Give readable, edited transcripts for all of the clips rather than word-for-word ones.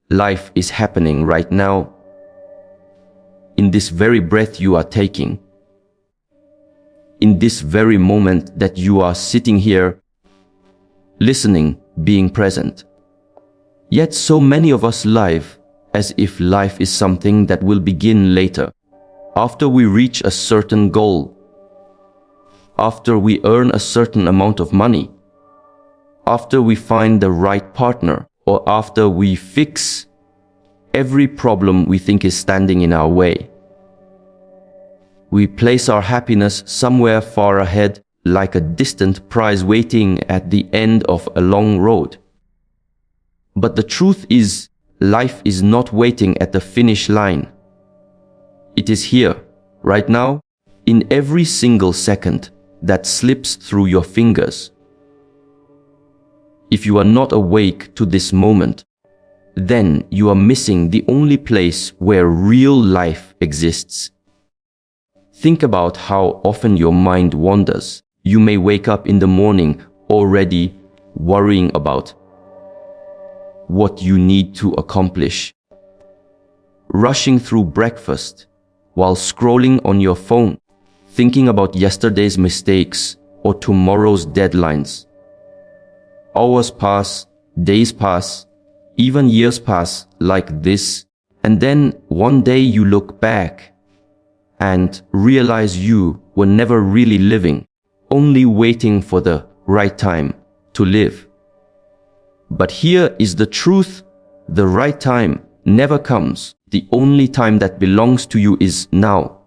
Life is happening right now, in this very breath you are taking, in this very moment that you are sitting here, listening, being present. Yet so many of us live as if life is something that will begin later, after we reach a certain goal, after we earn a certain amount of money, after we find the right partner, or after we fix every problem we think is standing in our way. We place our happiness somewhere far ahead, like a distant prize waiting at the end of a long road. But the truth is, life is not waiting at the finish line. It is here, right now, in every single second that slips through your fingers. If you are not awake to this moment, then you are missing the only place where real life exists. Think about how often your mind wanders. You may wake up in the morning already worrying about what you need to accomplish, rushing through breakfast while scrolling on your phone, thinking about yesterday's mistakes or tomorrow's deadlines. Hours pass, days pass, even years pass like this, and then one day you look back and realize you were never really living, only waiting for the right time to live. But here is the truth: the right time never comes. The only time that belongs to you is now.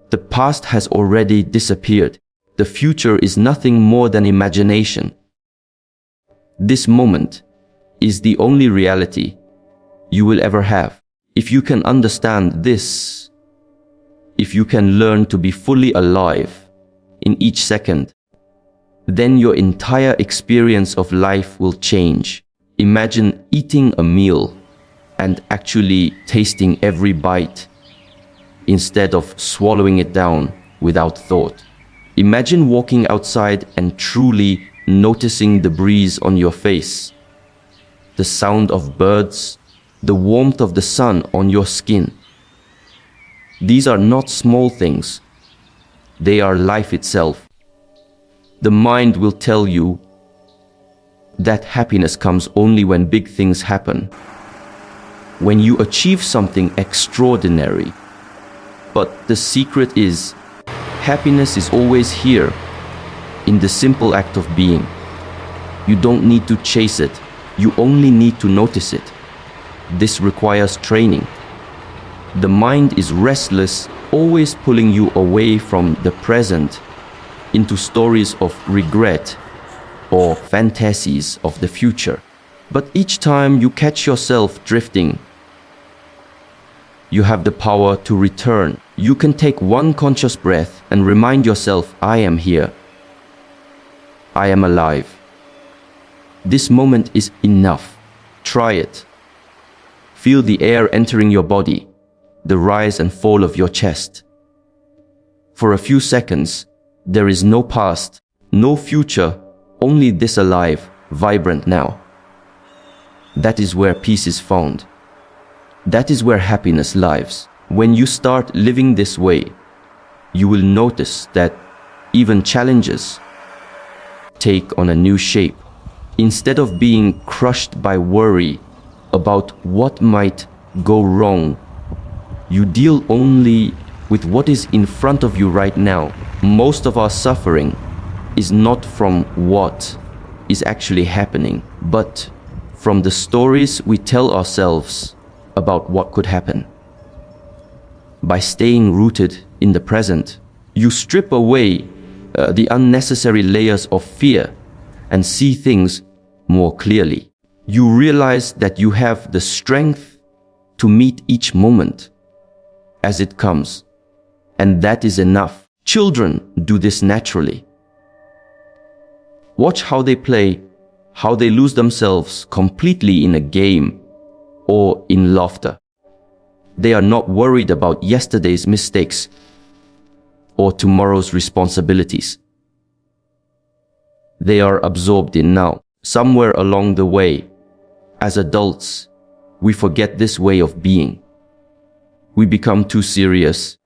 The past has already disappeared. The future is nothing more than imagination. This moment is the only reality you will ever have. If you can understand this, if you can learn to be fully alive in each second, then your entire experience of life will change. Imagine eating a meal and actually tasting every bite instead of swallowing it down without thought. Imagine walking outside and truly noticing the breeze on your face, the sound of birds, the warmth of the sun on your skin. These are not small things. They are life itself. The mind will tell you that happiness comes only when big things happen, when you achieve something extraordinary. But the secret is, happiness is always here, in the simple act of being. You don't need to chase it, you only need to notice it. This requires training. The mind is restless, always pulling you away from the present into stories of regret or fantasies of the future. But each time you catch yourself drifting, you have the power to return. You can take one conscious breath and remind yourself, I am here. I am alive. This moment is enough. Try it. Feel the air entering your body, the rise and fall of your chest. For a few seconds, there is no past, no future, only this alive, vibrant now. That is where peace is found. That is where happiness lives. When you start living this way, you will notice that even challenges take on a new shape. Instead of being crushed by worry about what might go wrong, you deal only with what is in front of you right now. Most of our suffering is not from what is actually happening, but from the stories we tell ourselves about what could happen. By staying rooted in the present, you strip away the unnecessary layers of fear and see things more clearly. You realize that you have the strength to meet each moment as it comes, and that is enough. Children do this naturally. Watch how they play, how they lose themselves completely in a game or in laughter. They are not worried about yesterday's mistakes or tomorrow's responsibilities. They are absorbed in now. Somewhere along the way, As adults, we forget this way of being. We become too serious,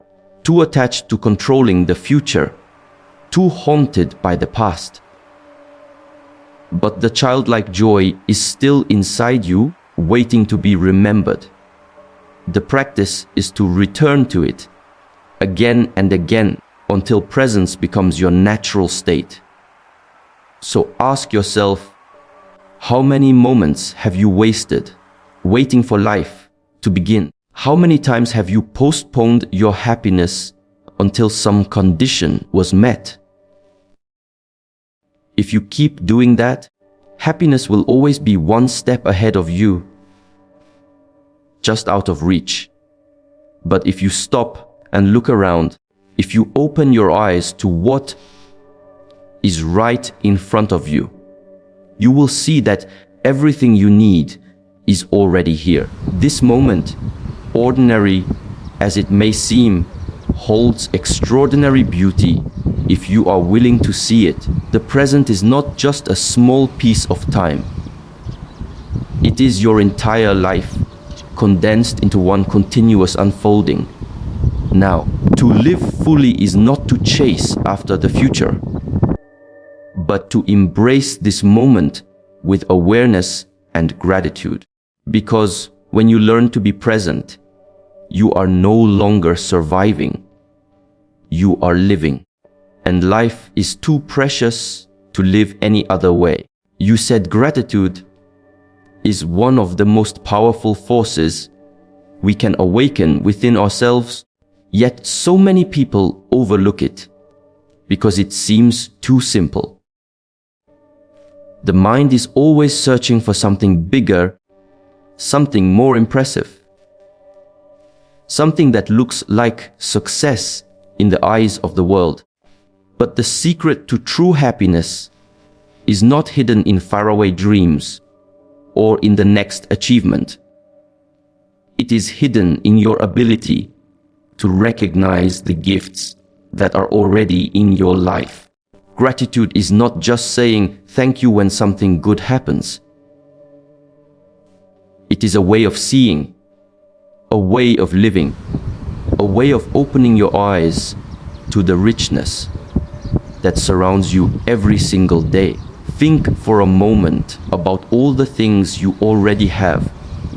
too attached to controlling the future, too haunted by the past. But the childlike joy is still inside you, waiting to be remembered. The practice is to return to it again and again until presence becomes your natural state. So ask yourself, how many moments have you wasted waiting for life to begin? How many times have you postponed your happiness until some condition was met? If you keep doing that, happiness will always be one step ahead of you, just out of reach. But if you stop and look around, if you open your eyes to what is right in front of you, you will see that everything you need is already here. This moment, ordinary as it may seem, holds extraordinary beauty if you are willing to see it. The present is not just a small piece of time. It is your entire life, condensed into one continuous unfolding. Now, to live fully is not to chase after the future, but to embrace this moment with awareness and gratitude. Because when you learn to be present, you are no longer surviving. You are living. And life is too precious to live any other way. You said gratitude is one of the most powerful forces we can awaken within ourselves, yet so many people overlook it because it seems too simple. The mind is always searching for something bigger, something more impressive, something that looks like success in the eyes of the world. But the secret to true happiness is not hidden in faraway dreams or in the next achievement. It is hidden in your ability to recognize the gifts that are already in your life. Gratitude is not just saying thank you when something good happens. It is a way of seeing, a way of living, a way of opening your eyes to the richness that surrounds you every single day. Think for a moment about all the things you already have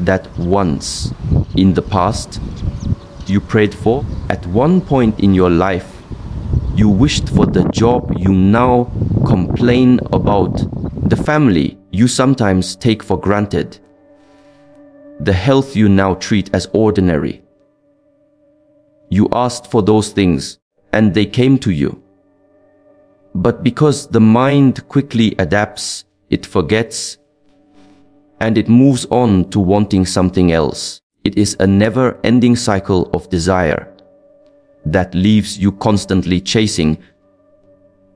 that once in the past you prayed for. At one point in your life, you wished for the job you now complain about, the family you sometimes take for granted, the health you now treat as ordinary. You asked for those things and they came to you. But because the mind quickly adapts, it forgets, and it moves on to wanting something else. It is a never-ending cycle of desire that leaves you constantly chasing,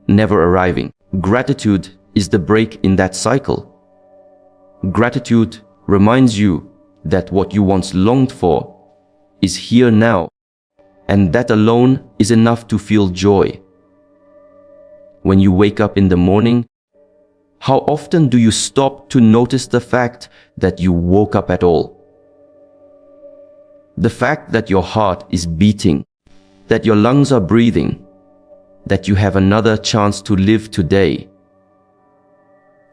never arriving. Gratitude is the break in that cycle. Gratitude reminds you that what you once longed for is here now, and that alone is enough to feel joy. When you wake up in the morning, how often do you stop to notice the fact that you woke up at all? The fact that your heart is beating, that your lungs are breathing, that you have another chance to live today.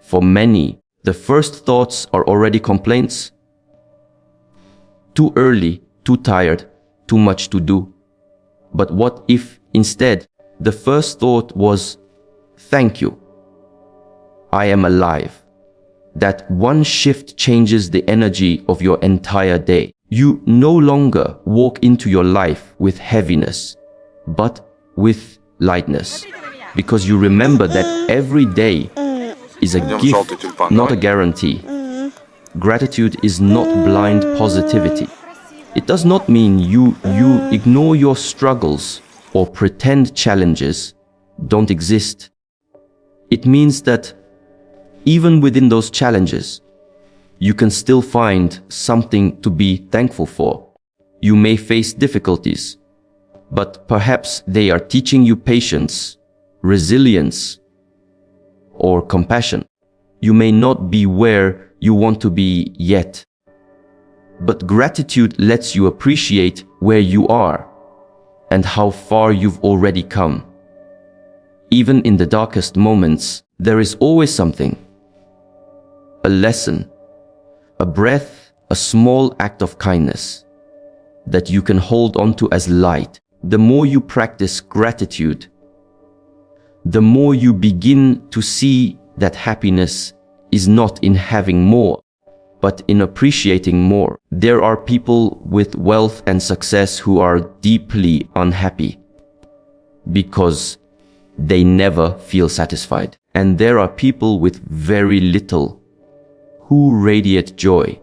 For many, the first thoughts are already complaints. Too early, too tired, too much to do. But what if instead the first thought was, thank you, I am alive? That one shift changes the energy of your entire day. You no longer walk into your life with heaviness, but with lightness, because you remember that every day is a gift, not a guarantee. Gratitude is not blind positivity. It does not mean you ignore your struggles or pretend challenges don't exist. It means that even within those challenges, you can still find something to be thankful for. You may face difficulties, but perhaps they are teaching you patience, resilience, or compassion. You may not be where you want to be yet, but gratitude lets you appreciate where you are and how far you've already come. Even in the darkest moments, there is always something. A lesson, a breath, a small act of kindness that you can hold onto as light. The more you practice gratitude, the more you begin to see that happiness is not in having more, but in appreciating more. There are people with wealth and success who are deeply unhappy because they never feel satisfied. And there are people with very little who radiate joy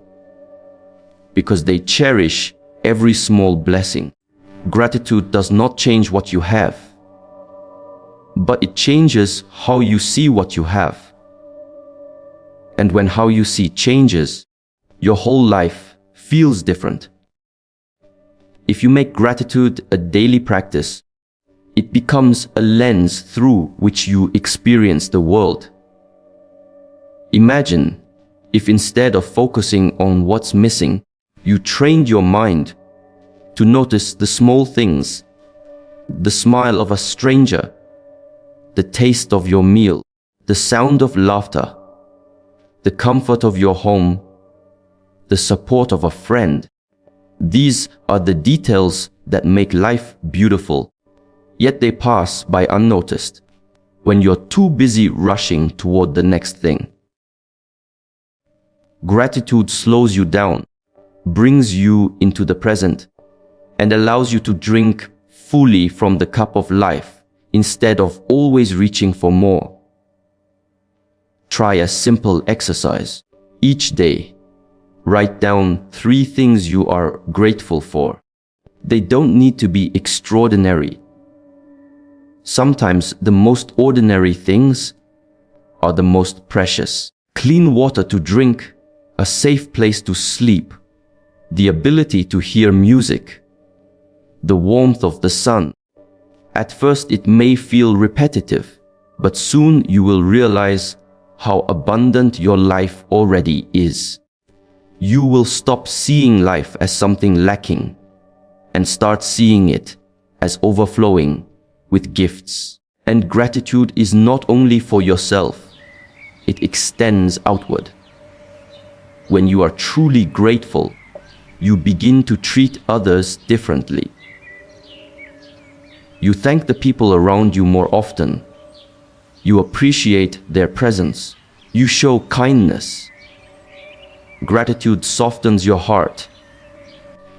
because they cherish every small blessing. Gratitude does not change what you have, but it changes how you see what you have. And when how you see changes, your whole life feels different. If you make gratitude a daily practice, it becomes a lens through which you experience the world. Imagine if instead of focusing on what's missing, you trained your mind to notice the small things, the smile of a stranger, the taste of your meal, the sound of laughter, the comfort of your home, the support of a friend. These are the details that make life beautiful, yet they pass by unnoticed when you're too busy rushing toward the next thing. Gratitude slows you down, brings you into the present, and allows you to drink fully from the cup of life instead of always reaching for more. Try a simple exercise. Each day, write down 3 things you are grateful for. They don't need to be extraordinary. Sometimes the most ordinary things are the most precious. Clean water to drink, a safe place to sleep, the ability to hear music, the warmth of the sun. At first it may feel repetitive, but soon you will realize how abundant your life already is. You will stop seeing life as something lacking and start seeing it as overflowing with gifts. And gratitude is not only for yourself, it extends outward. When you are truly grateful, you begin to treat others differently. You thank the people around you more often. You appreciate their presence. You show kindness. Gratitude softens your heart,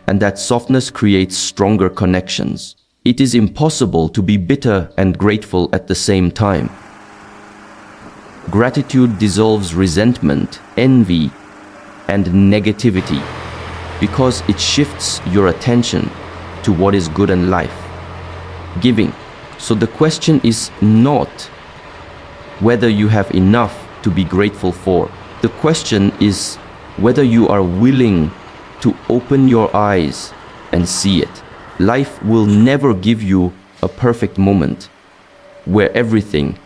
and that softness creates stronger connections. It is impossible to be bitter and grateful at the same time. Gratitude dissolves resentment, envy, and negativity because it shifts your attention to what is good in life. Giving. So the question is not whether you have enough to be grateful for. The question is whether you are willing to open your eyes and see it. Life will never give you a perfect moment where everything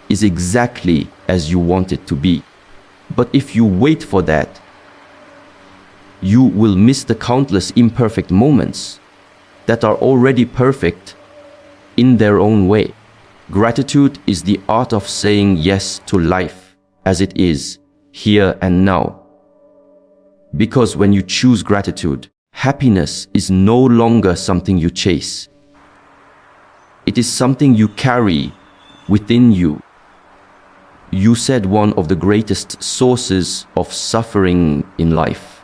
is exactly as you want it to be. But if you wait for that, you will miss the countless imperfect moments that are already perfect in their own way. Gratitude is the art of saying yes to life as it is, here and now. Because when you choose gratitude, happiness is no longer something you chase. It is something you carry within you. You said one of the greatest sources of suffering in life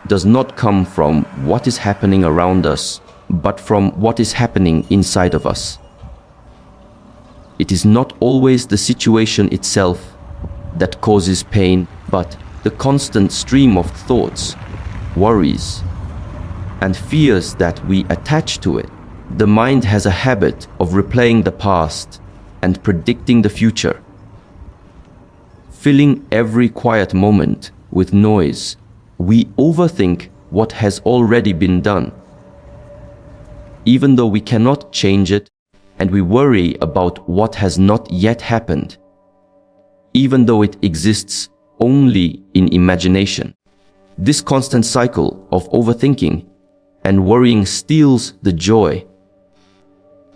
does not come from what is happening around us, but from what is happening inside of us. It is not always the situation itself that causes pain, but the constant stream of thoughts, worries, and fears that we attach to it. The mind has a habit of replaying the past and predicting the future, filling every quiet moment with noise. We overthink what has already been done, even though we cannot change it, and we worry about what has not yet happened, even though it exists only in imagination. This constant cycle of overthinking and worrying steals the joy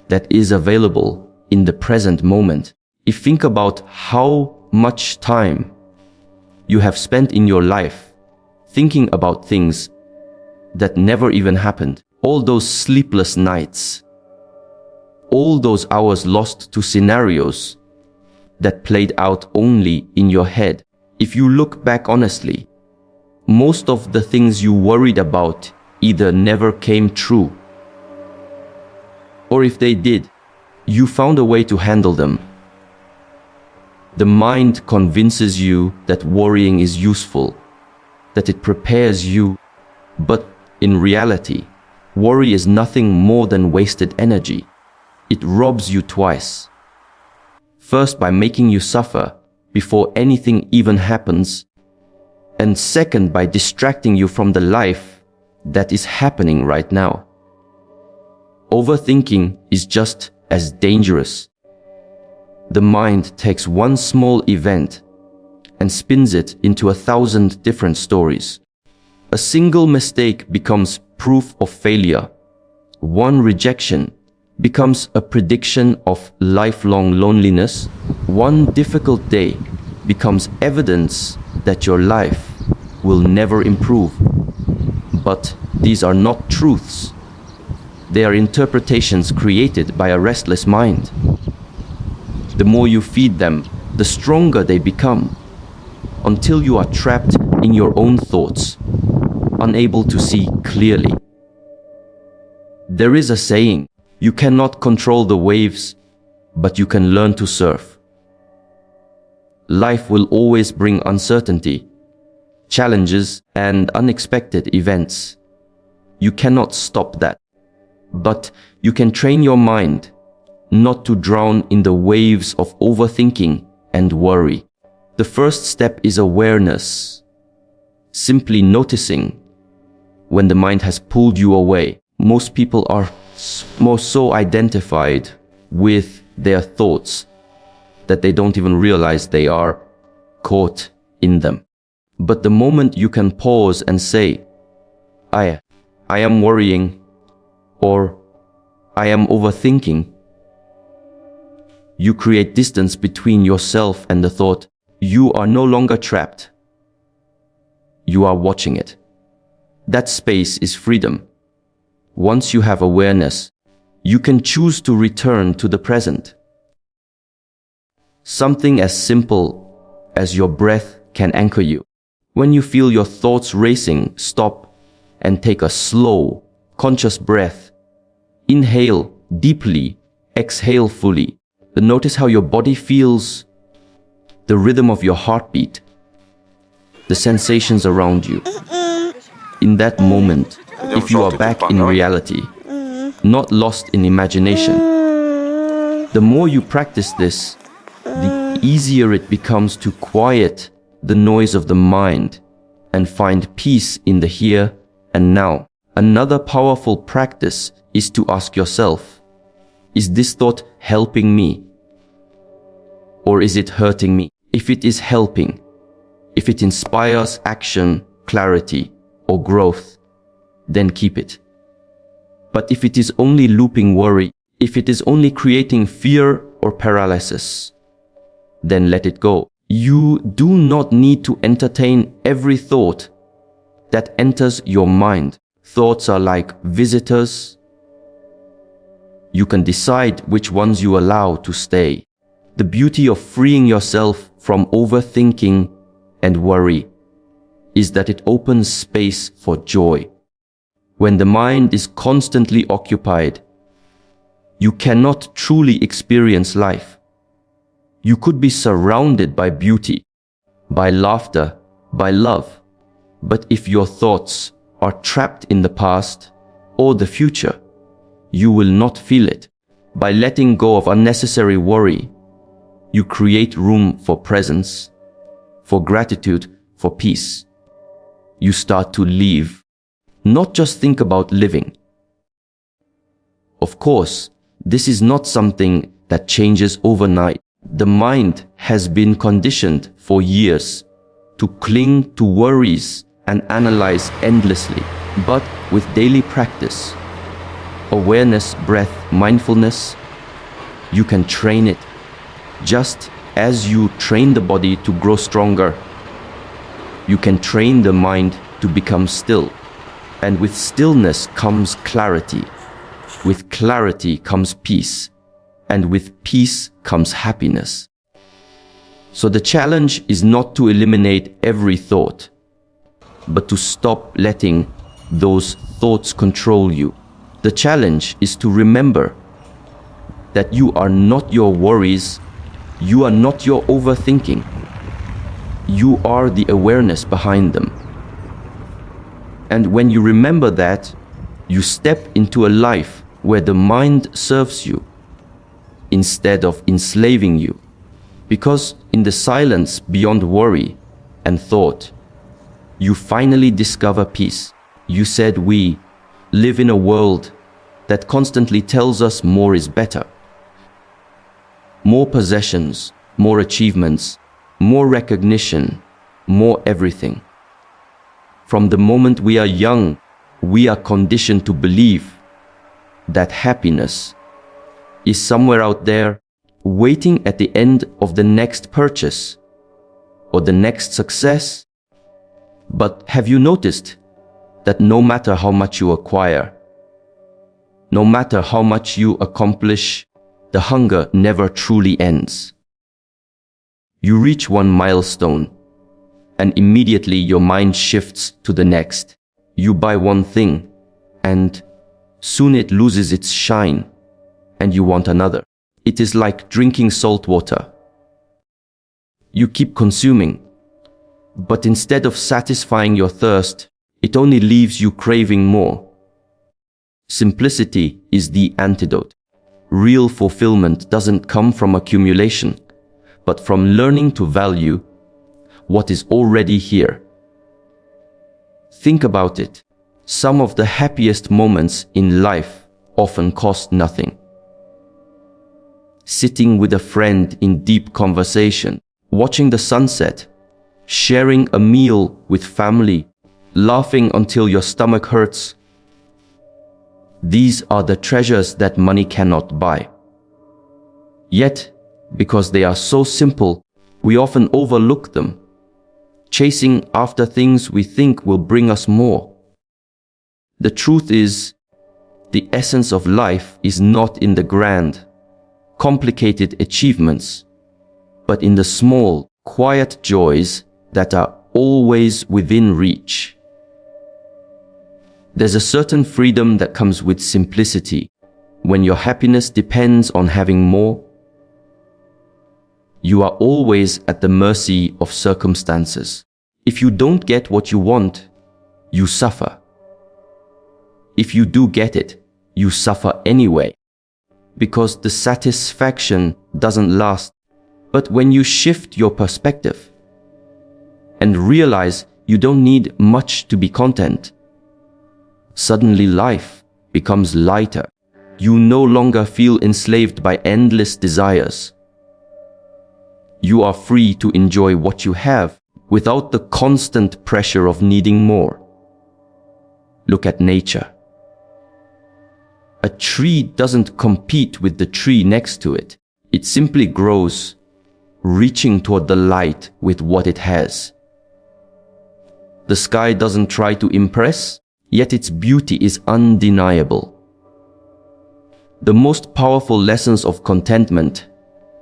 that is available in the present moment. If you think about how much time you have spent in your life thinking about things that never even happened, all those sleepless nights, all those hours lost to scenarios that played out only in your head. If you look back honestly, most of the things you worried about either never came true, or if they did, you found a way to handle them. The mind convinces you that worrying is useful, that it prepares you, but in reality, worry is nothing more than wasted energy. It robs you twice. First, by making you suffer before anything even happens, and second, by distracting you from the life that is happening right now. Overthinking is just as dangerous. The mind takes one small event and spins it into 1,000 different stories. A single mistake becomes proof of failure. One rejection becomes a prediction of lifelong loneliness. One difficult day becomes evidence that your life will never improve. But these are not truths. They are interpretations created by a restless mind. The more you feed them, the stronger they become, until you are trapped in your own thoughts, unable to see clearly. There is a saying, you cannot control the waves, but you can learn to surf. Life will always bring uncertainty, challenges, and unexpected events. You cannot stop that, but you can train your mind not to drown in the waves of overthinking and worry. The first step is awareness, simply noticing when the mind has pulled you away. Most people are so identified with their thoughts that they don't even realize they are caught in them. But the moment you can pause and say, I am worrying, or I am overthinking, you create distance between yourself and the thought. You are no longer trapped. You are watching it. That space is freedom. Once you have awareness, you can choose to return to the present. Something as simple as your breath can anchor you. When you feel your thoughts racing, stop and take a slow, conscious breath. Inhale deeply, exhale fully. Notice how your body feels, the rhythm of your heartbeat, the sensations around you. In that moment, if you are back in reality, not lost in imagination, the more you practice this, the easier it becomes to quiet the noise of the mind and find peace in the here and now. Another powerful practice is to ask yourself, is this thought helping me? Or is it hurting me? If it is helping, if it inspires action, clarity, or growth, then keep it. But if it is only looping worry, if it is only creating fear or paralysis, then let it go. You do not need to entertain every thought that enters your mind. Thoughts are like visitors. You can decide which ones you allow to stay. The beauty of freeing yourself from overthinking and worry is that it opens space for joy. When the mind is constantly occupied, you cannot truly experience life. You could be surrounded by beauty, by laughter, by love, but if your thoughts are trapped in the past or the future, you will not feel it. By letting go of unnecessary worry, you create room for presence, for gratitude, for peace. You start to live, not just think about living. Of course, this is not something that changes overnight. The mind has been conditioned for years to cling to worries and analyze endlessly. But with daily practice, awareness, breath, mindfulness, you can train it. Just as you train the body to grow stronger, you can train the mind to become still. And with stillness comes clarity. With clarity comes peace. And with peace comes happiness. So the challenge is not to eliminate every thought, but to stop letting those thoughts control you. The challenge is to remember that you are not your worries, you are not your overthinking. You are the awareness behind them. And when you remember that, you step into a life where the mind serves you instead of enslaving you. Because in the silence beyond worry and thought, you finally discover peace. You said we live in a world that constantly tells us more is better. More possessions, more achievements, more recognition, more everything. From the moment we are young, we are conditioned to believe that happiness is somewhere out there, waiting at the end of the next purchase or the next success. But have you noticed that no matter how much you acquire, no matter how much you accomplish, the hunger never truly ends? You reach one milestone, and immediately your mind shifts to the next. You buy one thing, and soon it loses its shine, and you want another. It is like drinking salt water. You keep consuming, but instead of satisfying your thirst, it only leaves you craving more. Simplicity is the antidote. Real fulfillment doesn't come from accumulation, but from learning to value what is already here. Think about it. Some of the happiest moments in life often cost nothing. Sitting with a friend in deep conversation, watching the sunset, sharing a meal with family, laughing until your stomach hurts. These are the treasures that money cannot buy. Yet, because they are so simple, we often overlook them, chasing after things we think will bring us more. The truth is, the essence of life is not in the grand, complicated achievements, but in the small, quiet joys that are always within reach. There's a certain freedom that comes with simplicity. When your happiness depends on having more, you are always at the mercy of circumstances. If you don't get what you want, you suffer. If you do get it, you suffer anyway, because the satisfaction doesn't last. But when you shift your perspective and realize you don't need much to be content, suddenly life becomes lighter. You no longer feel enslaved by endless desires. You are free to enjoy what you have without the constant pressure of needing more. Look at nature. A tree doesn't compete with the tree next to it. It simply grows, reaching toward the light with what it has. The sky doesn't try to impress, yet its beauty is undeniable. The most powerful lessons of contentment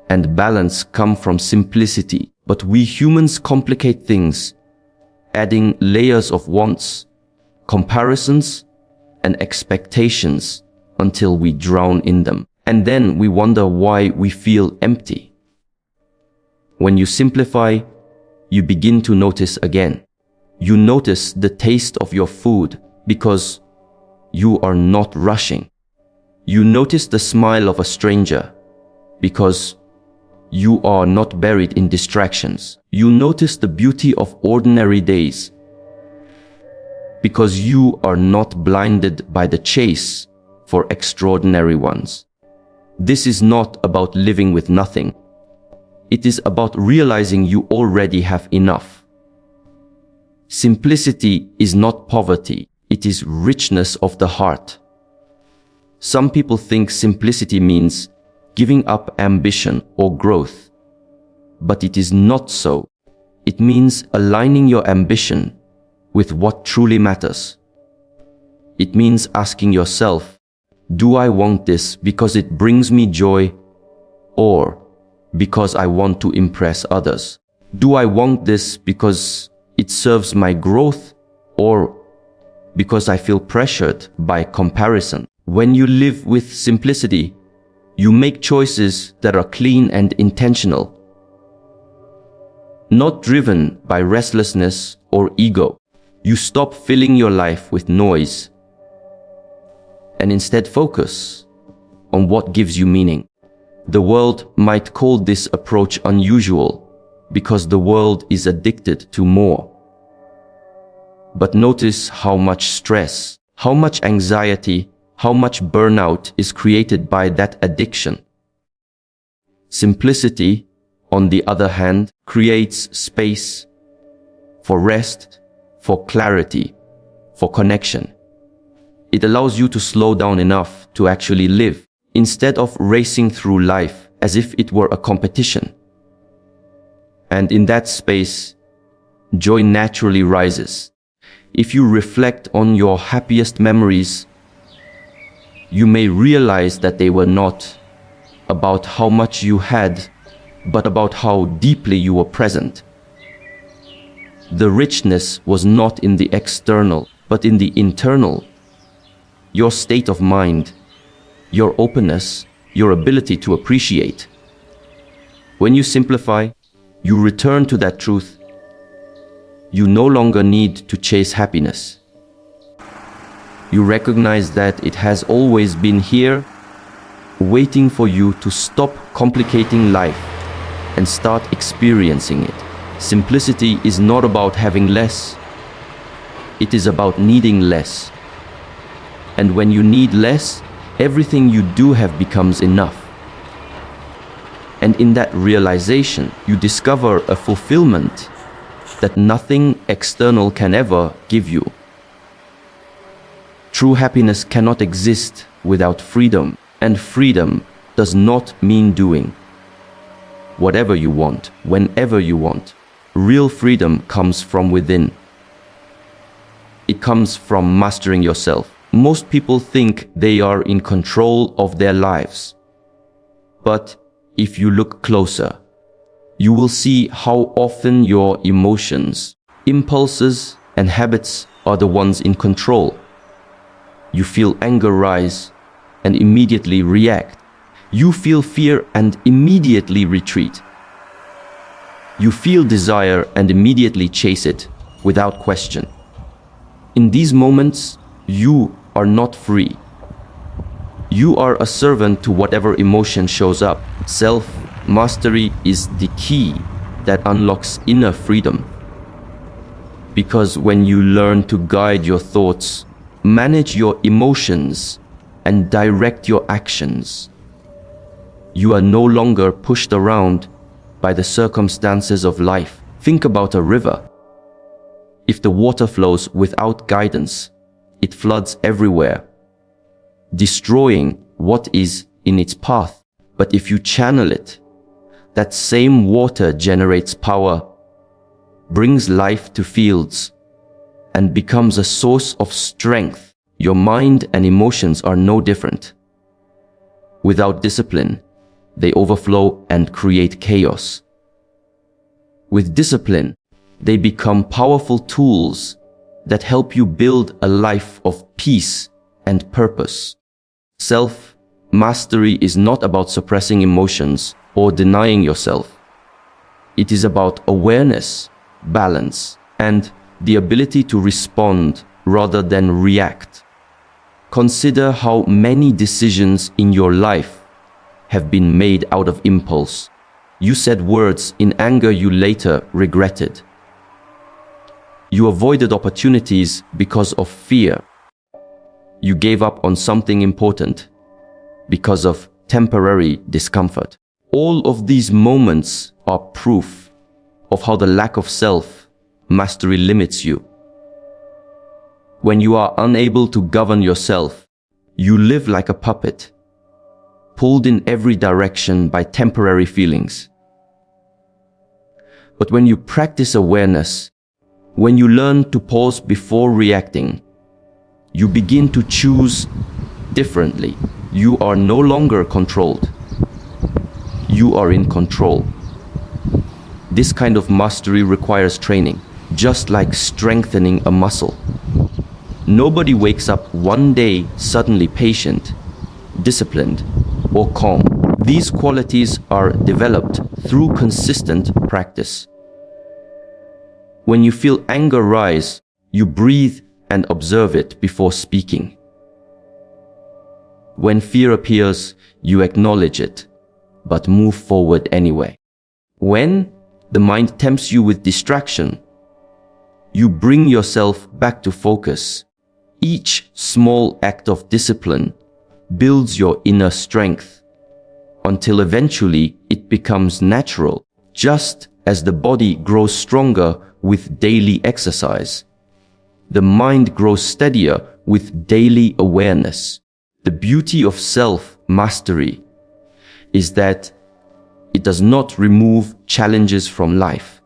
and balance come from simplicity, but we humans complicate things, adding layers of wants, comparisons, and expectations until we drown in them. And then we wonder why we feel empty. When you simplify, you begin to notice again. You notice the taste of your food because you are not rushing. You notice the smile of a stranger because you are not buried in distractions. You notice the beauty of ordinary days because you are not blinded by the chase for extraordinary ones. This is not about living with nothing. It is about realizing you already have enough. Simplicity is not poverty, it is richness of the heart. Some people think simplicity means giving up ambition or growth, but it is not so. It means aligning your ambition with what truly matters. It means asking yourself, do I want this because it brings me joy or because I want to impress others? Do I want this because it serves my growth or because I feel pressured by comparison? When you live with simplicity, you make choices that are clean and intentional, not driven by restlessness or ego. You stop filling your life with noise and instead focus on what gives you meaning. The world might call this approach unusual because the world is addicted to more. But notice how much stress, how much anxiety, how much burnout is created by that addiction. Simplicity, on the other hand, creates space for rest, for clarity, for connection. It allows you to slow down enough to actually live, instead of racing through life as if it were a competition. And in that space, joy naturally rises. If you reflect on your happiest memories, you may realize that they were not about how much you had, but about how deeply you were present. The richness was not in the external, but in the internal. Your state of mind, your openness, your ability to appreciate. When you simplify, you return to that truth. You no longer need to chase happiness. You recognize that it has always been here, waiting for you to stop complicating life and start experiencing it. Simplicity is not about having less. It is about needing less. And when you need less, everything you do have becomes enough. And in that realization, you discover a fulfillment that nothing external can ever give you. True happiness cannot exist without freedom, and freedom does not mean doing whatever you want, whenever you want. Real freedom comes from within. It comes from mastering yourself. Most people think they are in control of their lives. But if you look closer, you will see how often your emotions, impulses, and habits are the ones in control. You feel anger rise and immediately react. You feel fear and immediately retreat. You feel desire and immediately chase it without question. In these moments, you are not free. You are a servant to whatever emotion shows up. Self-mastery is the key that unlocks inner freedom. Because when you learn to guide your thoughts, manage your emotions, and direct your actions, you are no longer pushed around by the circumstances of life. Think about a river. If the water flows without guidance, it floods everywhere, destroying what is in its path. But if you channel it, that same water generates power, brings life to fields, and becomes a source of strength. Your mind and emotions are no different. Without discipline, they overflow and create chaos. With discipline, they become powerful tools that help you build a life of peace and purpose. Self-mastery is not about suppressing emotions or denying yourself. It is about awareness, balance, and the ability to respond rather than react. Consider how many decisions in your life have been made out of impulse. You said words in anger you later regretted. You avoided opportunities because of fear. You gave up on something important because of temporary discomfort. All of these moments are proof of how the lack of self-mastery limits you. When you are unable to govern yourself, you live like a puppet, pulled in every direction by temporary feelings. But when you practice awareness, when you learn to pause before reacting, you begin to choose differently. You are no longer controlled. You are in control. This kind of mastery requires training, just like strengthening a muscle. Nobody wakes up one day suddenly patient, disciplined, or calm. These qualities are developed through consistent practice. When you feel anger rise, you breathe and observe it before speaking. When fear appears, you acknowledge it, but move forward anyway. When the mind tempts you with distraction, you bring yourself back to focus. Each small act of discipline builds your inner strength until eventually it becomes natural, just as the body grows stronger with daily exercise. The mind grows steadier with daily awareness. The beauty of self-mastery is that it does not remove challenges from life.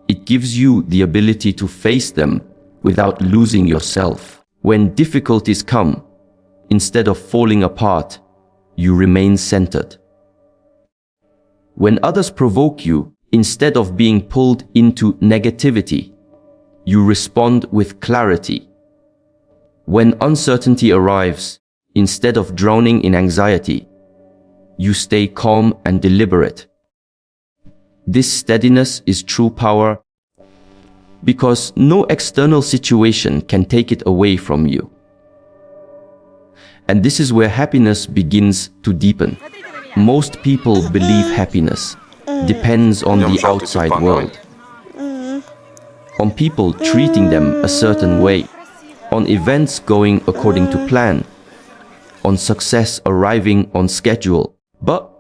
It gives you the ability to face them without losing yourself. When difficulties come, instead of falling apart, you remain centered. When others provoke you, instead of being pulled into negativity, you respond with clarity. When uncertainty arrives, instead of drowning in anxiety, you stay calm and deliberate. This steadiness is true power because no external situation can take it away from you. And this is where happiness begins to deepen. Most people believe happiness depends on the outside world, on people treating them a certain way, on events going according to plan, on success arriving on schedule. But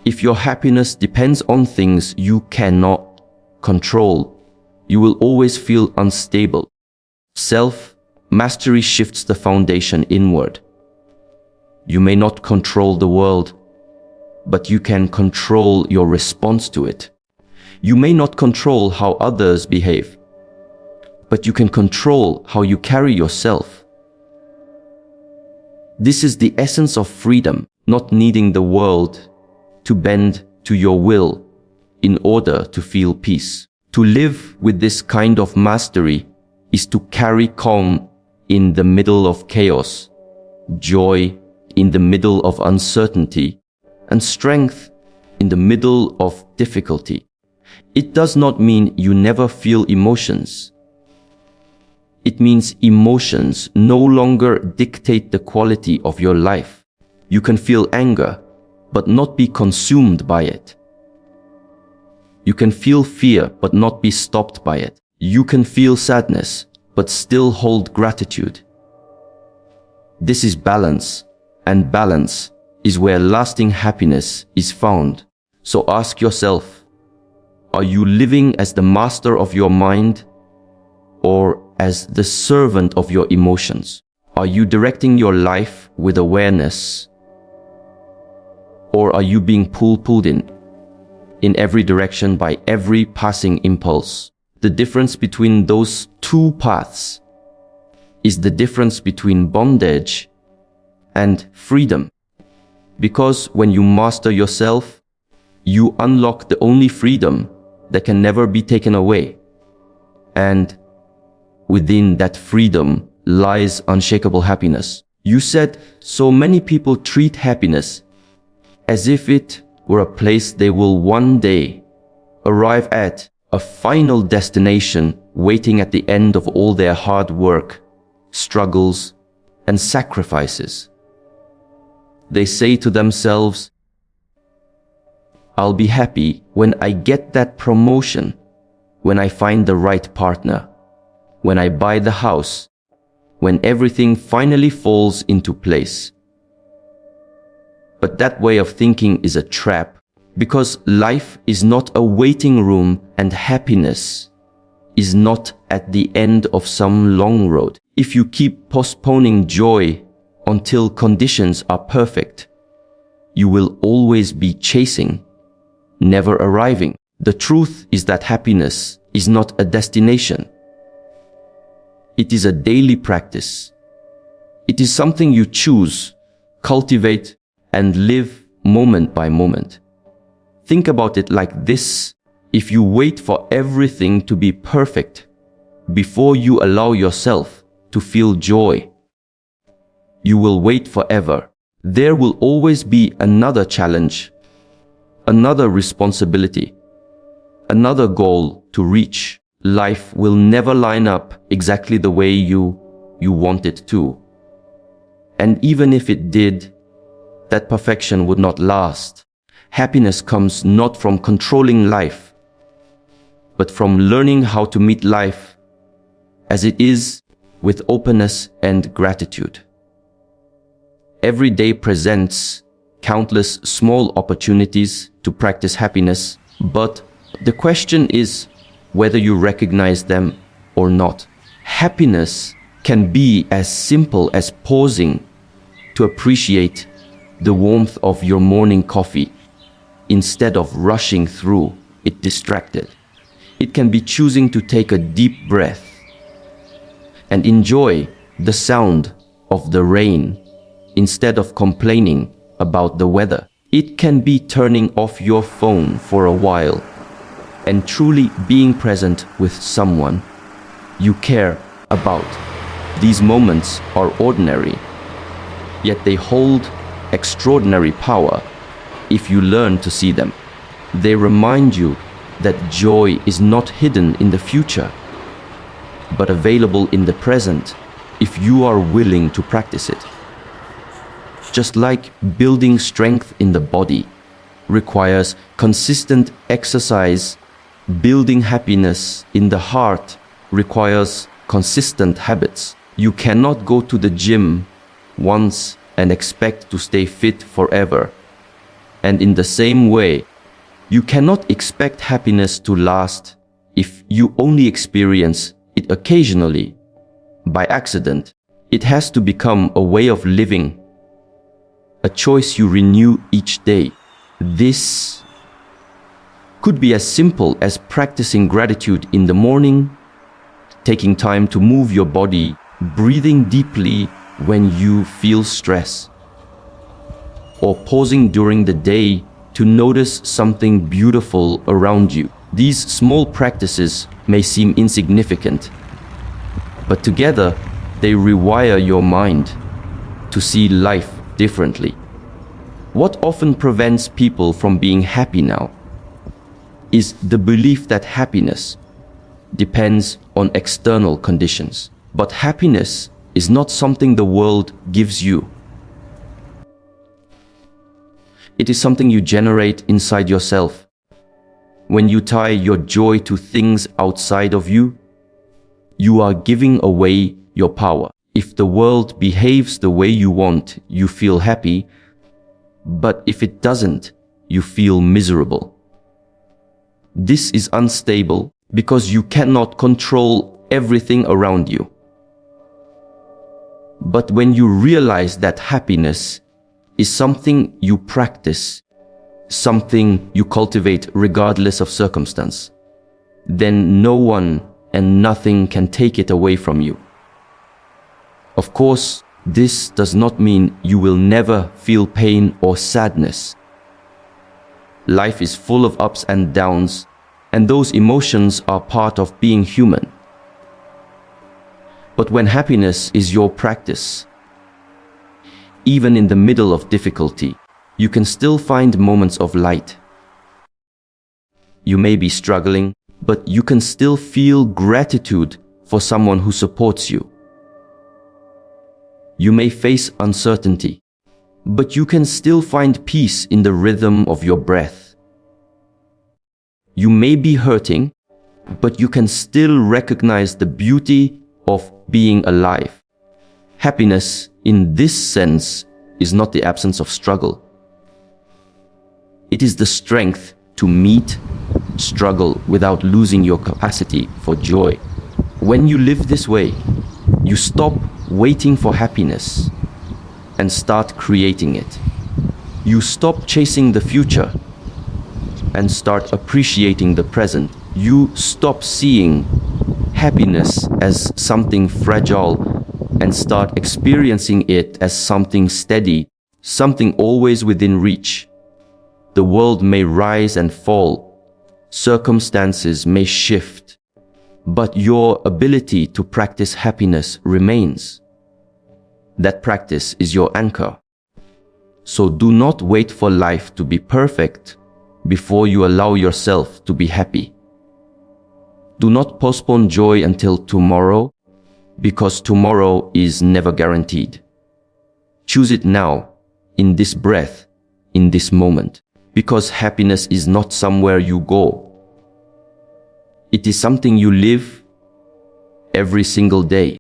if your happiness depends on things you cannot control, you will always feel unstable. Self-mastery shifts the foundation inward. You may not control the world, but you can control your response to it. You may not control how others behave, but you can control how you carry yourself. This is the essence of freedom, not needing the world to bend to your will in order to feel peace. To live with this kind of mastery is to carry calm in the middle of chaos, joy in the middle of uncertainty, and strength in the middle of difficulty. It does not mean you never feel emotions. It means emotions no longer dictate the quality of your life. You can feel anger, but not be consumed by it. You can feel fear, but not be stopped by it. You can feel sadness, but still hold gratitude. This is balance, and balance is where lasting happiness is found. So ask yourself, are you living as the master of your mind or as the servant of your emotions? Are you directing your life with awareness, or are you being pulled in every direction by every passing impulse? The difference between those two paths is the difference between bondage and freedom. Because when you master yourself, you unlock the only freedom that can never be taken away. And within that freedom lies unshakable happiness. You said so many people treat happiness as if it were a place they will one day arrive at, a final destination waiting at the end of all their hard work, struggles, and sacrifices. They say to themselves, I'll be happy when I get that promotion, when I find the right partner, when I buy the house, when everything finally falls into place. But that way of thinking is a trap, Because life is not a waiting room and happiness is not at the end of some long road. If you keep postponing joy until conditions are perfect, you will always be chasing, never arriving. The truth is that happiness is not a destination. It is a daily practice. It is something you choose, cultivate, and live moment by moment. Think about it like this. If you wait for everything to be perfect before you allow yourself to feel joy, you will wait forever. There will always be another challenge, another responsibility, another goal to reach. Life will never line up exactly the way you want it to. And even if it did, that perfection would not last. Happiness comes not from controlling life, but from learning how to meet life as it is with openness and gratitude. Every day presents countless small opportunities to practice happiness, but the question is whether you recognize them or not. Happiness can be as simple as pausing to appreciate the warmth of your morning coffee instead of rushing through it distracted. It can be choosing to take a deep breath and enjoy the sound of the rain instead of complaining about the weather. It can be turning off your phone for a while and truly being present with someone you care about. These moments are ordinary, yet they hold extraordinary power if you learn to see them. They remind you that joy is not hidden in the future, but available in the present if you are willing to practice it. Just like building strength in the body requires consistent exercise, building happiness in the heart requires consistent habits. You cannot go to the gym once and expect to stay fit forever. And in the same way, you cannot expect happiness to last if you only experience it occasionally, by accident. It has to become a way of living, a choice you renew each day. This could be as simple as practicing gratitude in the morning, taking time to move your body, breathing deeply when you feel stress, or pausing during the day to notice something beautiful around you. These small practices may seem insignificant, but together they rewire your mind to see life differently. What often prevents people from being happy now is the belief that happiness depends on external conditions. But happiness is not something the world gives you. It is something you generate inside yourself. When you tie your joy to things outside of you, you are giving away your power. If the world behaves the way you want, you feel happy, but if it doesn't, you feel miserable. This is unstable because you cannot control everything around you. But when you realize that happiness is something you practice, something you cultivate regardless of circumstance, then no one and nothing can take it away from you. Of course, this does not mean you will never feel pain or sadness. Life is full of ups and downs, and those emotions are part of being human. But when happiness is your practice, even in the middle of difficulty, you can still find moments of light. You may be struggling, but you can still feel gratitude for someone who supports you. You may face uncertainty, but you can still find peace in the rhythm of your breath. You may be hurting, but you can still recognize the beauty of being alive. Happiness, in this sense, is not the absence of struggle. It is the strength to meet struggle without losing your capacity for joy. When you live this way, you stop waiting for happiness and start creating it. You stop chasing the future and start appreciating the present. You stop seeing happiness as something fragile and start experiencing it as something steady, something always within reach. The world may rise and fall, circumstances may shift, but your ability to practice happiness remains. That practice is your anchor. So do not wait for life to be perfect before you allow yourself to be happy. Do not postpone joy until tomorrow, because tomorrow is never guaranteed. Choose it now, in this breath, in this moment, because happiness is not somewhere you go. It is something you live every single day.